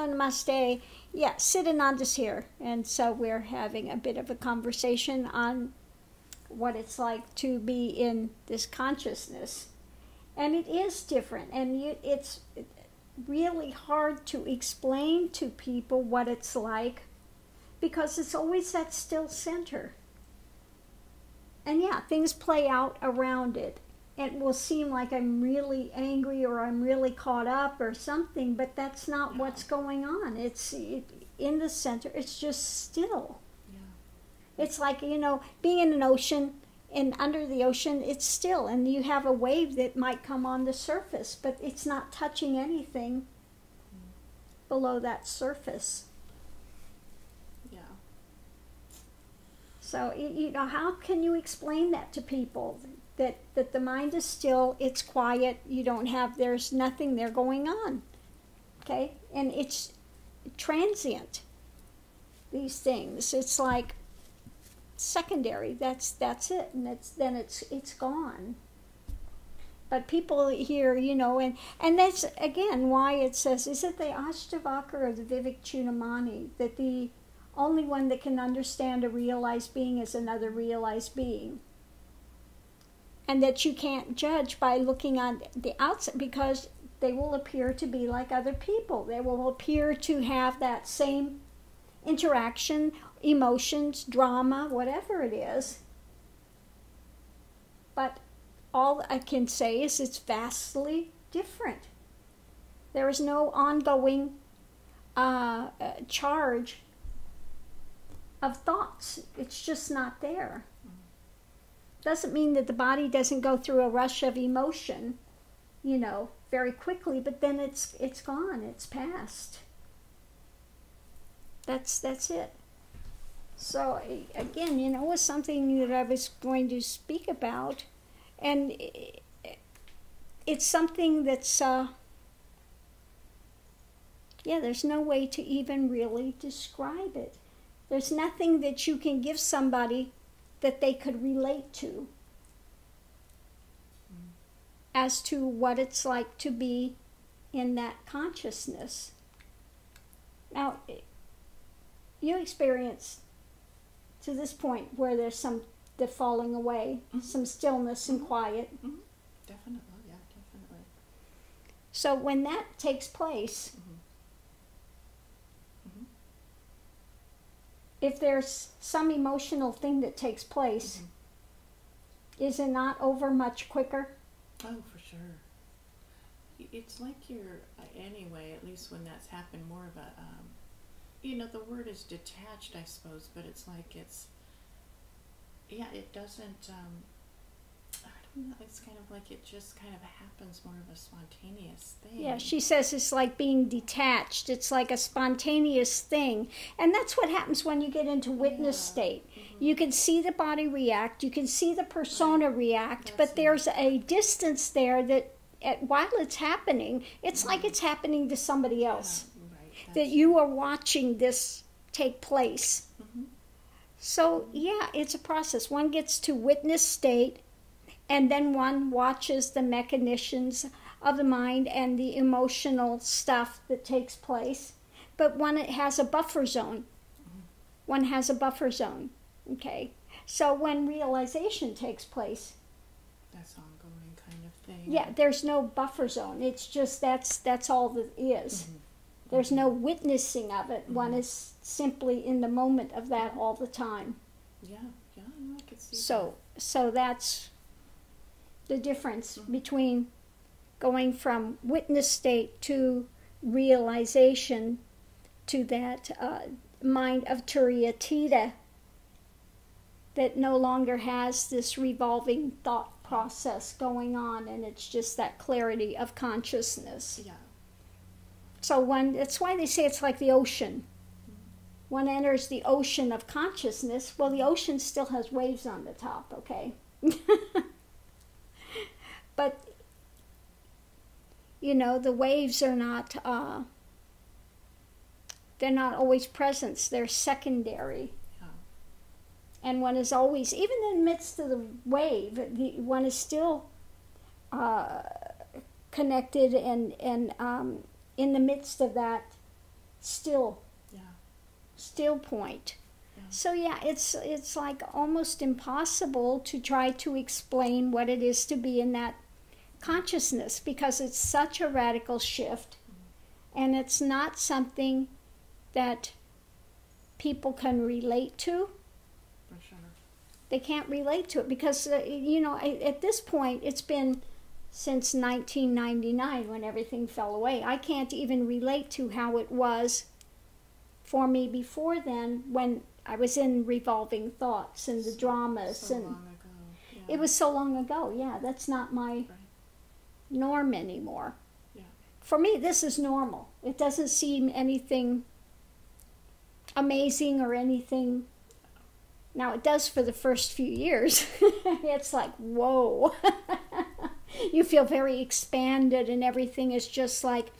Namaste. Yeah, Siddhananda's here. And so we're having a bit of a conversation on what it's like to be in this consciousness. And it is different. And it's really hard to explain to people what it's like because it's always that still center. And yeah, things play out around it. It will seem like I'm really angry or I'm really caught up or something, but that's not what's going on. It's in the center. It's just still. Yeah. It's like, being in an ocean, and under the ocean, it's still. And you have a wave that might come on the surface, but it's not touching anything below that surface. Yeah. So, how can you explain that to people? That the mind is still, it's quiet, there's nothing there going on, okay? And it's transient, these things. It's like secondary, that's it, and it's gone. But people here, and that's, again, why it says, is it the Ashtavakra or the Vivek Chudamani, that the only one that can understand a realized being is another realized being? And that you can't judge by looking on the outside because they will appear to be like other people. They will appear to have that same interaction, emotions, drama, whatever it is. But all I can say is it's vastly different. There is no ongoing charge of thoughts. It's just not there. Doesn't mean that the body doesn't go through a rush of emotion, very quickly, but then it's gone, it's past. That's it. So again, it was something that I was going to speak about, and it's something that's there's no way to even really describe it. There's nothing that you can give somebody that they could relate to as to what it's like to be in that consciousness. Now, you experience to this point where there's the falling away, some stillness and quiet. Definitely, yeah, definitely. So when that takes place, if there's some emotional thing that takes place, is it not over much quicker? Oh, for sure. It's like you're, anyway, at least when that's happened, more of a, the word is detached, I suppose, but it's like it doesn't, I don't know, it's kind of like it just kind of happens, more of a spontaneous thing. Yeah, she says it's like being detached. It's like a spontaneous thing. And that's what happens when you get into witness state. You can see the body react, you can see the persona react, but there's a distance there that while it's happening, it's like it's happening to somebody else. That you are watching this take place. So, it's a process. One gets to witness state, and then one watches the mechanisms of the mind and the emotional stuff that takes place. But one has a buffer zone. One has a buffer zone. Okay? So when realization takes place, that's ongoing kind of thing. Yeah, there's no buffer zone. It's just that's all that is. There's no witnessing of it. One is simply in the moment of that all the time. Yeah, I can see that. So that's the difference between going from witness state to realization to that mind of Turiyatita that no longer has this revolving thought process going on, and it's just that clarity of consciousness. Yeah. So that's why they say it's like the ocean. One enters the ocean of consciousness. Well, the ocean still has waves on the top, okay? But, the waves are not, they're not always present. They're secondary. Yeah. And one is always, even in the midst of the wave, one is still connected and in the midst of that still point. Yeah. So yeah, it's like almost impossible to try to explain what it is to be in that consciousness, because it's such a radical shift, and it's not something that people can relate to. For sure. They can't relate to it because, at this point, it's been since 1999 when everything fell away. I can't even relate to how it was for me before then, when I was in revolving thoughts and the dramas. So and long ago. Yeah. It was so long ago. Yeah, that's not my Right. norm anymore. Yeah. For me, this is normal. It doesn't seem anything amazing or anything. Now, it does for the first few years. It's like, whoa. You feel very expanded, and everything is just like,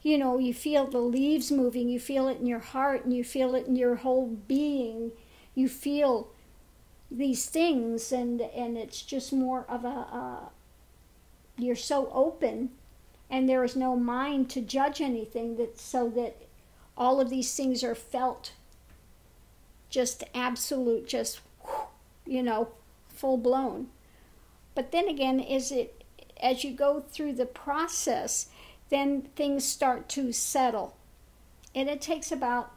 you feel the leaves moving, you feel it in your heart, and you feel it in your whole being. You feel these things, and it's just more of you're so open, and there is no mind to judge anything, so that all of these things are felt just absolute, just, full blown. But then again, as you go through the process, then things start to settle. And it takes about,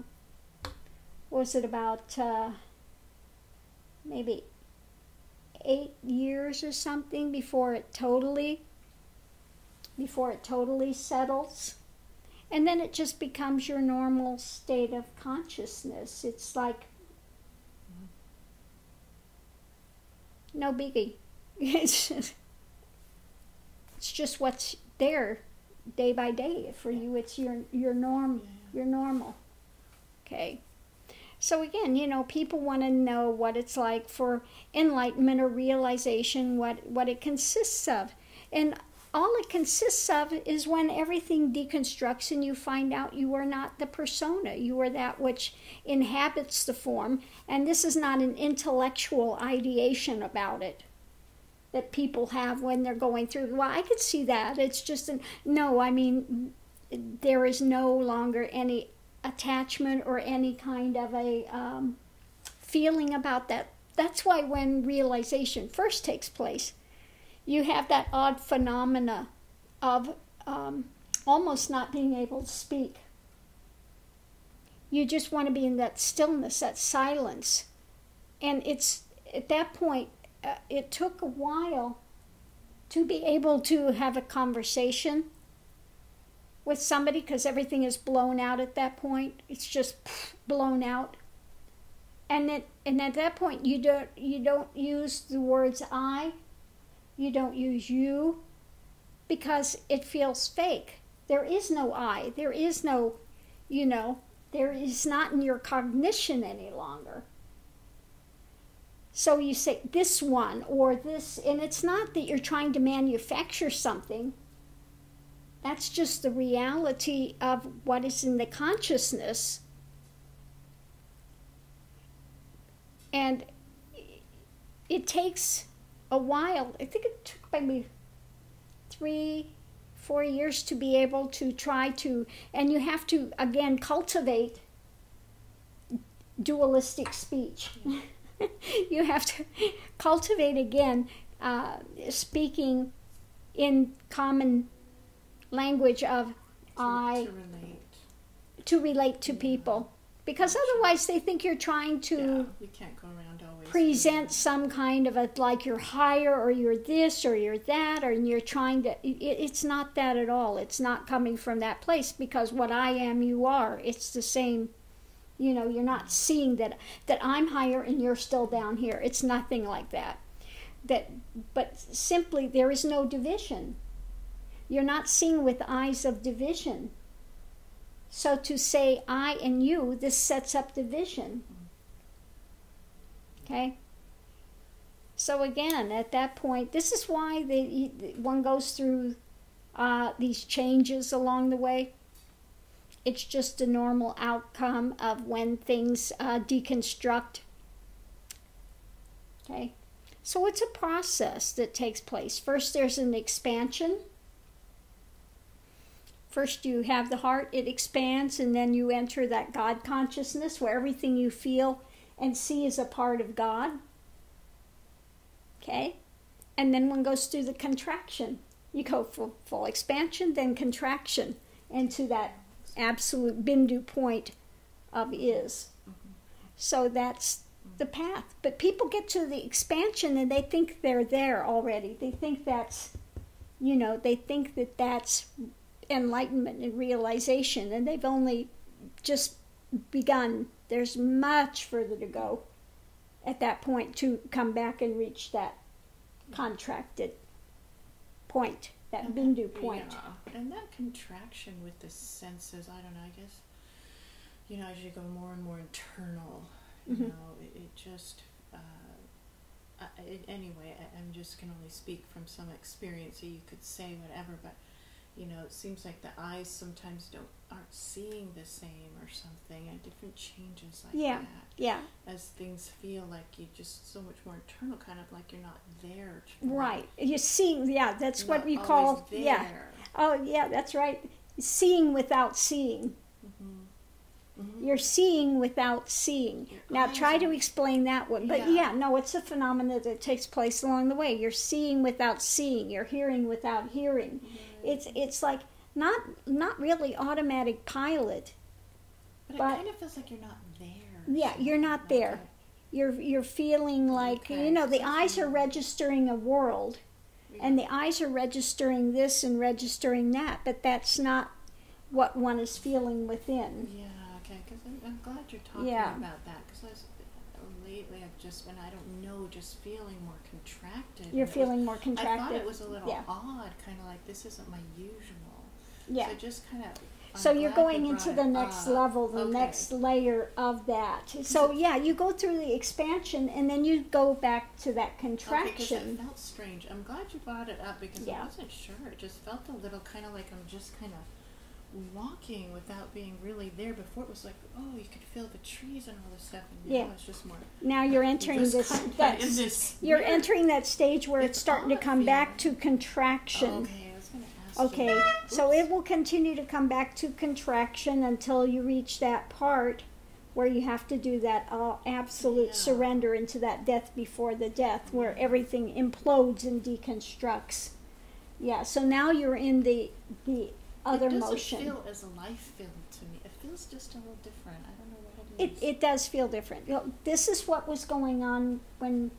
maybe 8 years or something before it totally settles. And then it just becomes your normal state of consciousness. It's like, no biggie. It's just what's there day by day. For you, it's your norm. Your normal. Okay. So again, people want to know what it's like for enlightenment or realization, what it consists of. And all it consists of is when everything deconstructs and you find out you are not the persona. You are that which inhabits the form. And this is not an intellectual ideation about it that people have when they're going through. Well, I could see that. It's just there is no longer any attachment or any kind of a feeling about that. That's why when realization first takes place, you have that odd phenomena of almost not being able to speak. You just want to be in that stillness, that silence. And it's at that point, it took a while to be able to have a conversation with somebody, because everything is blown out at that point. It's just blown out. And at that point, you don't use the words I. You don't use you, because it feels fake. There is no I. There is no, there is not in your cognition any longer. So you say this one or this, and it's not that you're trying to manufacture something. That's just the reality of what is in the consciousness. And it takes a while. I think it took maybe 3-4 years to be able to try to, and you have to again cultivate dualistic speech. Yeah. You have to cultivate again speaking in common language of I to relate to people, because otherwise they think you're trying to we can't go around always present some kind of like you're higher or you're this or you're that, or you're trying to, it's not that at all. It's not coming from that place, because what I am, you are. It's the same. You're not seeing that I'm higher and you're still down here. It's nothing like that. But simply there is no division. You're not seeing with eyes of division. So to say I and you, this sets up division. Okay? So again, at that point, this is why one goes through these changes along the way. It's just a normal outcome of when things deconstruct. Okay? So it's a process that takes place. First, there's an expansion. first you have the heart, it expands, and then you enter that God consciousness where everything you feel and see is a part of God. Okay? And then one goes through the contraction. You go for full expansion, then contraction into that absolute bindu point of is. So that's the path. But people get to the expansion and they think they're there already. They think that's, they think that that's enlightenment and realization, and they've only just begun. There's much further to go at that point to come back and reach that contracted point, that bindu point. Yeah. And that contraction with the senses, I don't know, I guess, as you go more and more internal, it just, anyway, I'm just can only speak from some experience, so you could say whatever, but, it seems like the eyes sometimes aren't seeing the same or something, and different changes like that. Yeah. As things feel like you just so much more internal, kind of like you're not there. Right. You're seeing, that's you're what we call, there. Oh, yeah, that's right. Seeing without seeing. You're seeing without seeing. Now try to explain that one. But it's a phenomenon that takes place along the way. You're seeing without seeing. You're hearing without hearing. It's like not really automatic pilot. But it kind of feels like you're not there. Yeah, you're not there. You're feeling like, the eyes are registering a world. And the eyes are registering this and registering that. But that's not what one is feeling within. Yeah. Okay, because I'm glad you're talking about that, because lately I've just been, I don't know, just feeling more contracted. You're feeling more contracted. I thought it was a little odd, kind of like this isn't my usual. Yeah. So just kind of. So you're going into the next level, the next layer of that. So you go through the expansion and then you go back to that contraction. Okay, because it felt strange. I'm glad you brought it up because I wasn't sure. It just felt a little kind of like I'm just kind of walking without being really there. Before it was like, you could feel the trees and all this stuff, and now it's just more. Now you're entering you're entering that stage where it's starting to come back to contraction. Okay, I was going to ask. Okay, so it will continue to come back to contraction until you reach that part where you have to do that absolute surrender into that death before the death, where everything implodes and deconstructs. Yeah, so now you're in the other motion. It doesn't feel as life-filled to me. It feels just a little different. I don't know what it is. It does feel different. This is what was going on when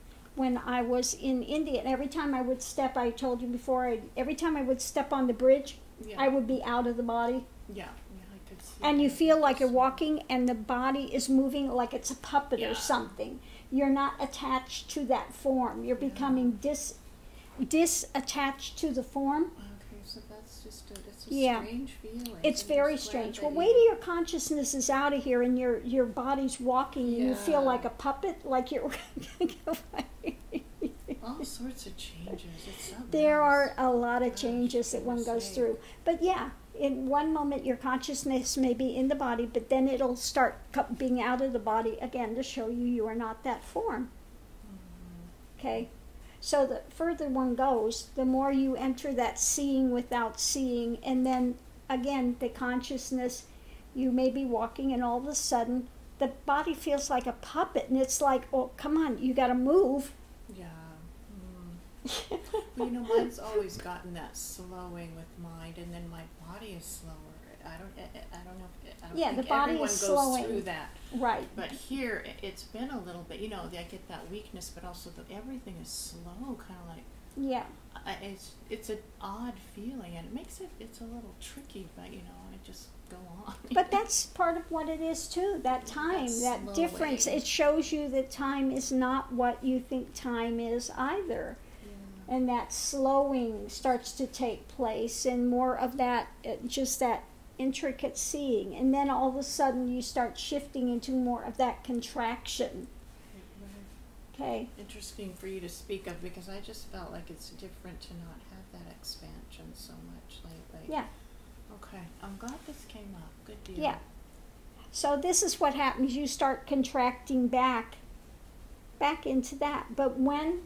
I was in India. And every time I would step, I told you before, every time I would step on the bridge, I would be out of the body. Yeah, I could see. And you feel like you're walking and the body is moving like it's a puppet or something. You're not attached to that form. You're becoming disattached to the form. So that's just it's a strange feeling. It's very strange. Well, wait till your consciousness is out of here and your body's walking and you feel like a puppet, like you're all sorts of changes. It's so there are a lot of changes that one goes through. But in one moment your consciousness may be in the body, but then it'll start being out of the body again to show you are not that form. Okay? So the further one goes, the more you enter that seeing without seeing, and then again, the consciousness, you may be walking and all of a sudden the body feels like a puppet and it's like, oh, come on, you got to move. Yeah. Well, mine's always gotten that slowing with mind, and then my body is slower. I don't know. The body is slowing. Through that. Right. But here, it's been a little bit. I get that weakness, but also everything is slow, kind of like. Yeah. It's an odd feeling, and it makes it's a little tricky. But I just go on. But that's part of what it is too. That time, that difference. It shows you that time is not what you think time is either. Yeah. And that slowing starts to take place, and more of that, just that intricate seeing, and then all of a sudden you start shifting into more of that contraction. Okay. Interesting for you to speak of, because I just felt like it's different to not have that expansion so much lately. Yeah. Okay. I'm glad this came up. Good deal. Yeah. So this is what happens. You start contracting back into that. But when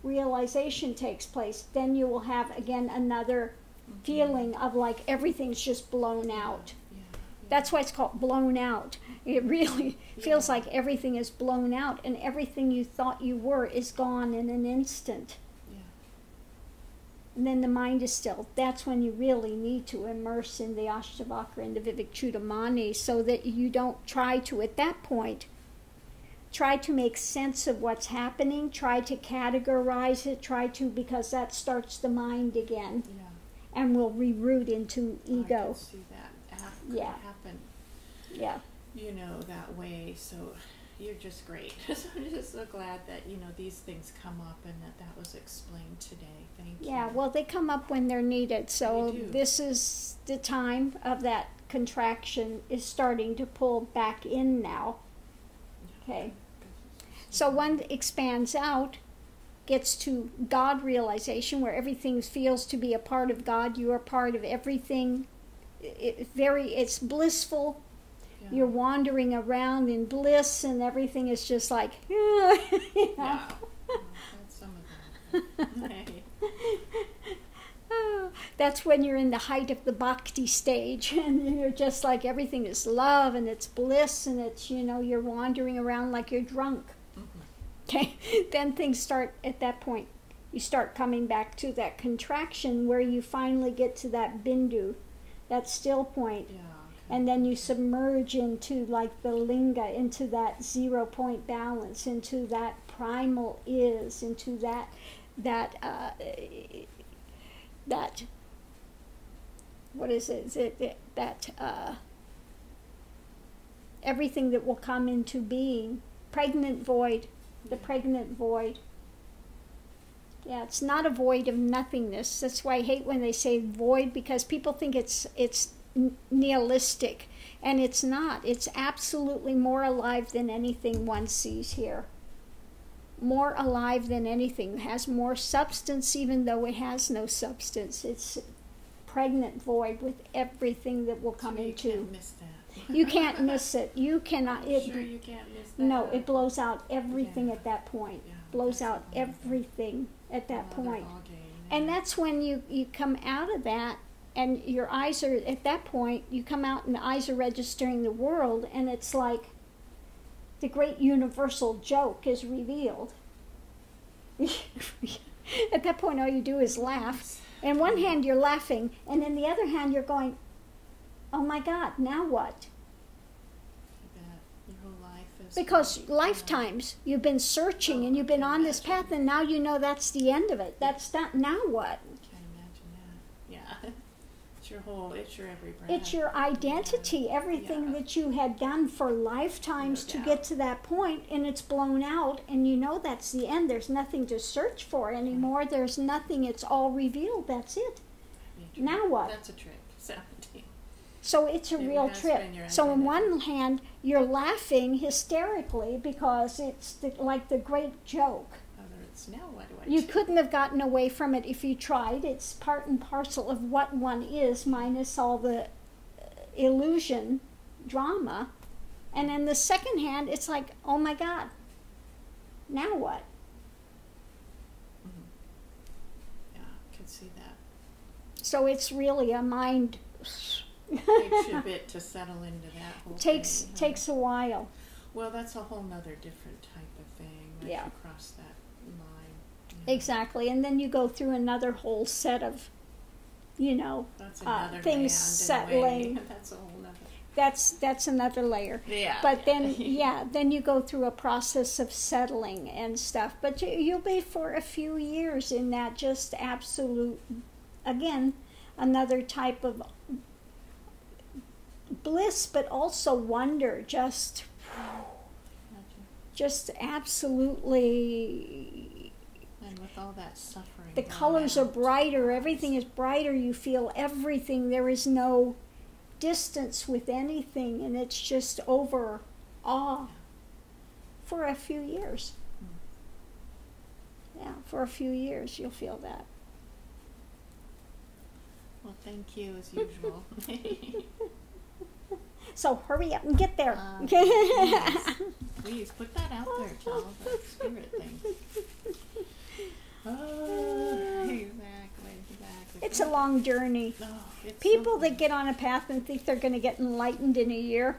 realization takes place, then you will have again another feeling of like everything's just blown out. Yeah. That's why it's called blown out. It really feels like everything is blown out, and everything you thought you were is gone in an instant. Yeah. And then the mind is still. That's when you really need to immerse in the Ashtavakra and the Vivekchudamani, so that you don't try to, at that point, try to make sense of what's happening, try to categorize it, because that starts the mind again. Yeah. And will reroute into ego. I can see that happen. Yeah. You know, that way. So you're just great. So I'm just so glad that, you know, these things come up and that was explained today. Thank you. Yeah, well, they come up when they're needed. So this is the time of that contraction is starting to pull back in now. Okay. So one expands out, gets to God realization, where everything feels to be a part of God. You are part of everything. It's blissful. Yeah. You're wandering around in bliss, and everything is just like, you know. Yeah. That's some of that. Hey. That's when you're in the height of the bhakti stage, and you're just like, everything is love and it's bliss, and it's, you know, you're wandering around like you're drunk. Okay, then things start at that point. You start coming back to that contraction where you finally get to that bindu, that still point. Yeah, okay. And then you submerge into like the linga, into that 0 point balance, into that primal is, into that what is it? Everything that will come into being, pregnant void. The pregnant void. Yeah, it's not a void of nothingness. That's why I hate when they say void, because people think it's nihilistic, and it's not. It's absolutely more alive than anything one sees here. More alive than anything. It has more substance, even though it has no substance. It's pregnant void with everything that will come into. You can't miss that. You can't miss it. You cannot. Sure, you can't miss that. No, it blows out everything at that point. Yeah, blows out everything at that point. And that's when you come out of that, and your eyes are, at that point, you come out and the eyes are registering the world, and it's like the great universal joke is revealed. At that point, all you do is laugh. In one hand, you're laughing, and in the other hand, you're going, oh my God, now what? Your whole life is... Because lifetimes you've been searching and you've been on this path, and now you know that's the end of it. That's not, now what? I can't imagine that. Yeah. It's your every breath. It's your identity, everything that you had done for lifetimes to get to that point, and it's blown out, and you know that's the end. There's nothing to search for anymore. There's nothing. It's all revealed. That's it. Now what? That's a trick. 17. So it's a real trip. So on one hand, you're laughing hysterically because it's like the great joke. It's now what do I You do? couldn't have gotten away from it if you tried. It's part and parcel of what one is, minus all the illusion, drama. And in the second hand, it's like, oh my God, now what? Mm-hmm. Yeah, I can see that. So it's really a mind... Takes you a bit to settle into that whole thing. Takes a while. Well, that's a whole nother different type of thing. Once you cross that line. Yeah. Exactly, and then you go through another whole set of, you know, things settling. That's a whole nother. That's another layer. Yeah. But then, then you go through a process of settling and stuff. But you'll be for a few years in that just absolute, again, another type of bliss, but also wonder, just absolutely. And with all that suffering, the colors are brighter, everything is brighter, you feel everything, there is no distance with anything, and it's just over awe for a few years. Yeah, for a few years you'll feel that. Well, thank you as usual. So hurry up and get there. Please put that out there, child. That spirit thing. Oh, exactly. It's a long journey. Oh, it's People something. that get on a path and think they're going to get enlightened in a year.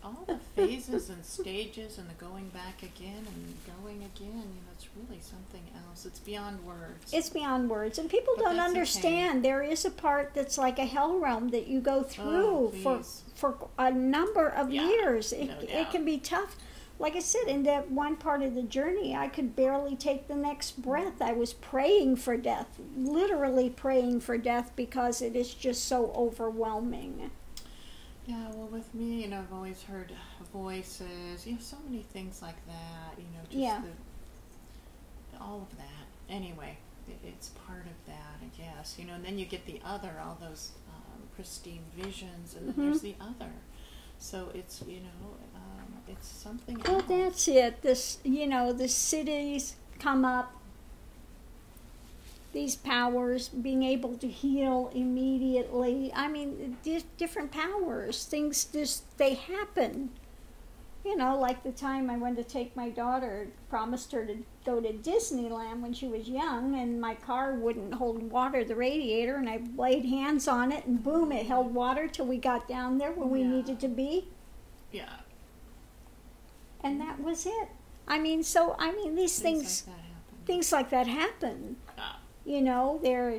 all the phases and stages and the going back again and going again, it's really something else. It's beyond words. It's beyond words, and people don't understand. Okay. There is a part that's like a hell realm that you go through for a number of years. It can be tough. Like I said, in that one part of the journey, I could barely take the next breath. I was praying for death, literally praying for death, because it is just so overwhelming. Yeah, well, with me, I've always heard voices, so many things like that, just all of that. Anyway, it's part of that, I guess, and then you get the other, all those pristine visions, and then there's the other. So it's, it's something else. Well, that's it. This, the cities come up, these powers, being able to heal immediately. I mean, different powers. Things they happen. Like the time I went to take my daughter, promised her to go to Disneyland when she was young, and my car wouldn't hold water, the radiator, and I laid hands on it, and boom, it held water till we got down there where we needed to be. Yeah. And that was it. These things like that happen. Their,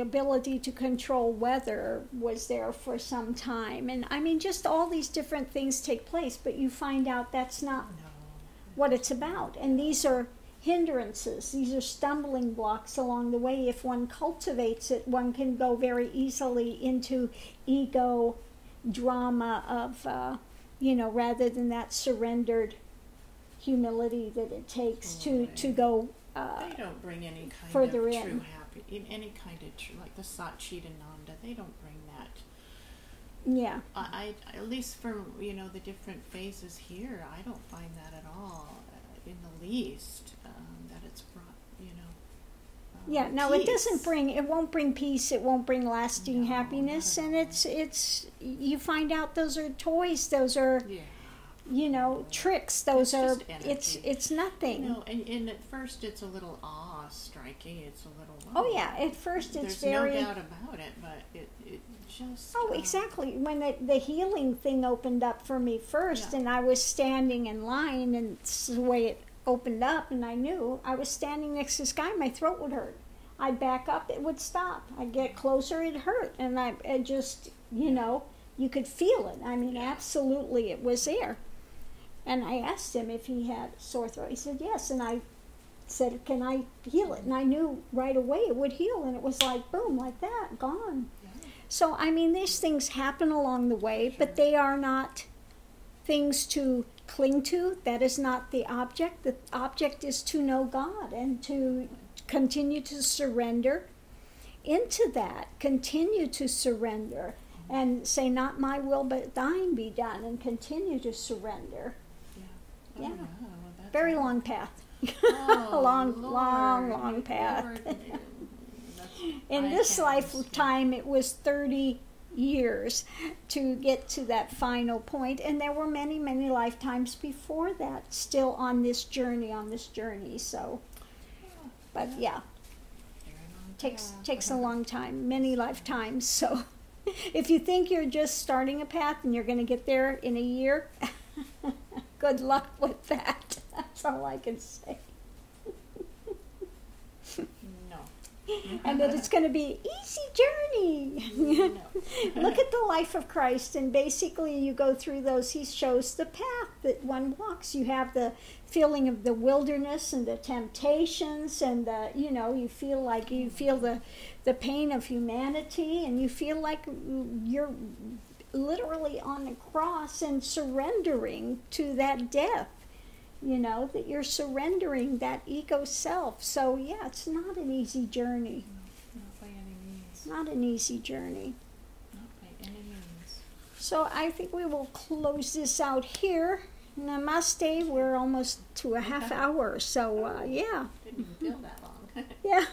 ability to control weather was there for some time. And just all these different things take place, but you find out that's not what it's about. And these are hindrances. These are stumbling blocks along the way. If one cultivates it, one can go very easily into ego drama of, rather than that surrendered humility that it takes to go they don't bring any kind further of in. true happy, any kind of true, like the Satchidananda, they don't bring that. Yeah. I at least from, the different phases here, I don't find that at all, in the least, that it's brought, peace. It won't bring peace, it won't bring lasting happiness, and it's, you find out those are toys, those are, tricks, those are, it's nothing. And at first it's a little awe-striking, it's a little, at first it's there's no doubt about it, but it just... exactly. When the healing thing opened up for me first, and I was standing in line, and it's the way it opened up, and I knew I was standing next to this guy, my throat would hurt. I'd back up, it would stop. I'd get closer, it hurt. And I just, you could feel it. Absolutely, it was there. And I asked him if he had a sore throat. He said yes. And I said, can I heal it? And I knew right away it would heal. And it was like, boom, like that, gone. Yeah. So, these things happen along the way, but they are not things to cling to. That is not the object. The object is to know God and to continue to surrender into that. Continue to surrender and say, not my will, but thine be done, and continue to surrender. Yeah. Very long path. long path. In this lifetime, it was 30 years to get to that final point, and there were many, many lifetimes before that still on this journey, so, but takes a long time, many lifetimes. So if you think you're just starting a path and you're going to get there in a year, good luck with that. That's all I can say. And that it's going to be an easy journey. Look at the life of Christ, and basically you go through those. He shows the path that one walks. You have the feeling of the wilderness and the temptations, and you feel the pain of humanity, and you feel like you're literally on the cross and surrendering to that death. That you're surrendering that ego self. So, it's not an easy journey. No, not by any means. Not an easy journey. Not by any means. So, I think we will close this out here. Namaste. We're almost to a half hour. So, Didn't even feel that long. Yeah.